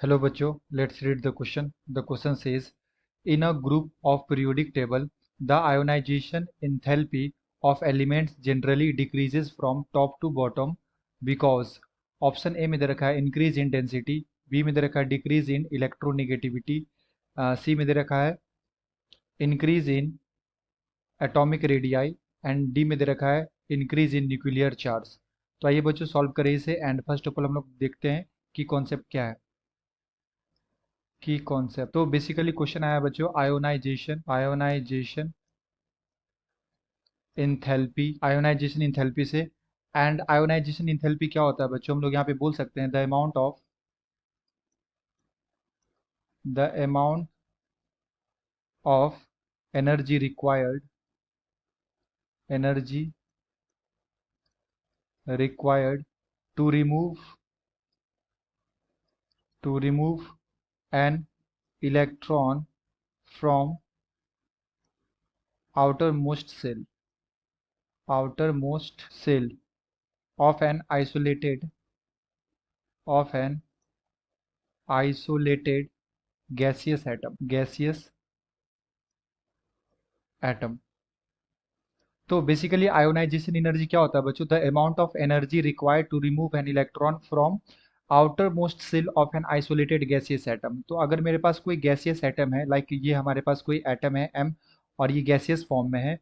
Hello बच्चों, let's read the question. The question says, in a group of periodic table, the ionization enthalpy of elements generally decreases from top to bottom because option A में दे रखा है increase इन density, B में दे रखा है decrease in electronegativity, सी में दे रखा है increase in atomic radii and D में दे रखा है इंक्रीज इन न्यूक्लियर चार्ज। तो आइए बच्चों सॉल्व करें इसे एंड फर्स्ट ऑफ ऑल हम लोग देखते हैं कि कॉन्सेप्ट क्या है। की कॉन्सेप्ट तो बेसिकली क्वेश्चन आया बच्चों आयोनाइजेशन आयोनाइजेशन इंथैल्पी से। एंड आयोनाइजेशन इंथैल्पी क्या होता है बच्चों, हम लोग यहाँ पे बोल सकते हैं the amount of energy required to remove an electron from outermost cell of an isolated gaseous atom। तो बेसिकली आयोनाइजेशन एनर्जी क्या होता है बच्चों, the amount of energy required to remove an electron from outermost shell of an isolated gaseous atom. तो अगर मेरे पास कोई gaseous atom है, लाइक ये हमारे पास कोई एटम है एम और ये गैसियस फॉर्म में है,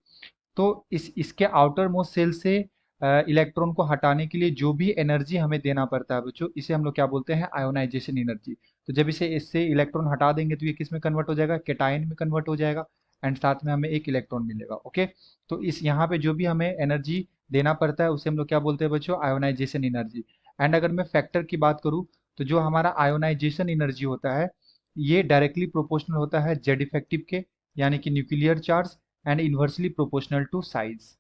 तो इसके आउटर मोस्ट सेल से इलेक्ट्रॉन को हटाने के लिए जो भी एनर्जी हमें देना पड़ता है बच्चों, इसे हम लोग क्या बोलते हैं, आयोनाइजेशन एनर्जी। तो जब इससे इलेक्ट्रॉन हटा देंगे तो ये किस में कन्वर्ट हो जाएगा, कैटायन में कन्वर्ट हो जाएगा एंड साथ में हमें एक इलेक्ट्रॉन मिलेगा। ओके, तो इस यहाँ पे जो भी हमें एनर्जी देना पड़ता है उसे हम लोग क्या बोलते हैं बच्चों, आयोनाइजेशन एनर्जी। एंड अगर मैं फैक्टर की बात करूँ तो जो हमारा आयोनाइजेशन एनर्जी होता है ये डायरेक्टली प्रोपोर्शनल होता है जेड इफेक्टिव के, यानी कि nuclear charge, and inversely proportional to size.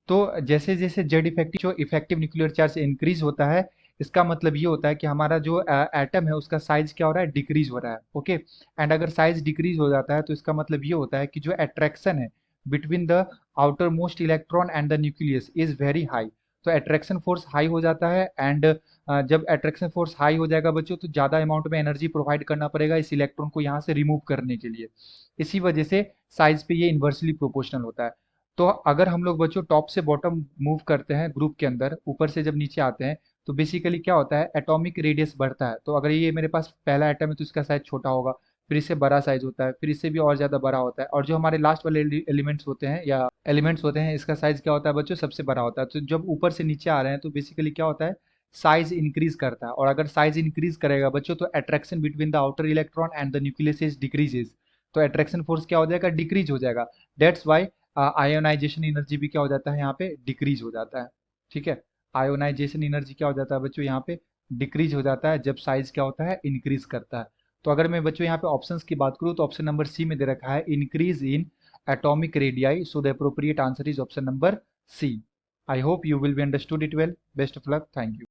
तो जैसे जैसे जेड इफेक्टिव जो इफेक्टिव न्यूक्लियर चार्ज इंक्रीज होता है, इसका मतलब ये होता है कि हमारा जो एटम है उसका साइज क्या हो रहा है, डिक्रीज हो रहा है। ओके, एंड अगर साइज डिक्रीज हो जाता है तो इसका मतलब ये होता है कि जो अट्रैक्शन है between the outer most electron and the nucleus is very high. तो अट्रैक्शन फोर्स हाई हो जाता है एंड जब अट्रैक्शन फोर्स हाई हो जाएगा बच्चों तो ज़्यादा अमाउंट में एनर्जी प्रोवाइड करना पड़ेगा इस इलेक्ट्रॉन को यहाँ से रिमूव करने के लिए। इसी वजह से साइज पे ये इन्वर्सली प्रोपोर्शनल होता है। तो अगर हम लोग बच्चों टॉप से बॉटम मूव करते हैं ग्रुप के अंदर, ऊपर से जब नीचे आते हैं, तो बेसिकली क्या होता है, एटॉमिक रेडियस बढ़ता है। तो अगर ये मेरे पास पहला एटम है तो इसका साइज छोटा होगा, फिर इससे बड़ा साइज होता है, फिर इससे भी और ज़्यादा बड़ा होता है, और जो हमारे लास्ट वाले एलिमेंट्स होते हैं इसका साइज क्या होता है बच्चों, सबसे बड़ा होता है। तो जब ऊपर से नीचे आ रहे हैं तो बेसिकली क्या होता है, साइज इंक्रीज करता है। और अगर साइज इंक्रीज करेगा बच्चों तो attraction between the outer electron and the nucleus is decreases. तो अट्रैक्शन फोर्स क्या हो जाएगा, डिक्रीज हो जाएगा। डेट्स वाई आयोनाइजेशन एनर्जी भी क्या हो जाता है, यहाँ पे डिक्रीज हो जाता है। ठीक है, आयोनाइजेशन एनर्जी क्या हो जाता है बच्चों, यहाँ पे डिक्रीज हो जाता है जब साइज क्या होता है, इंक्रीज करता है। तो अगर मैं बच्चों यहाँ पे ऑप्शंस की बात करूँ तो ऑप्शन नंबर सी में दे रखा है increase in atomic radii, so the appropriate answer is option number C. I hope you will be understood it well. Best of luck, thank you.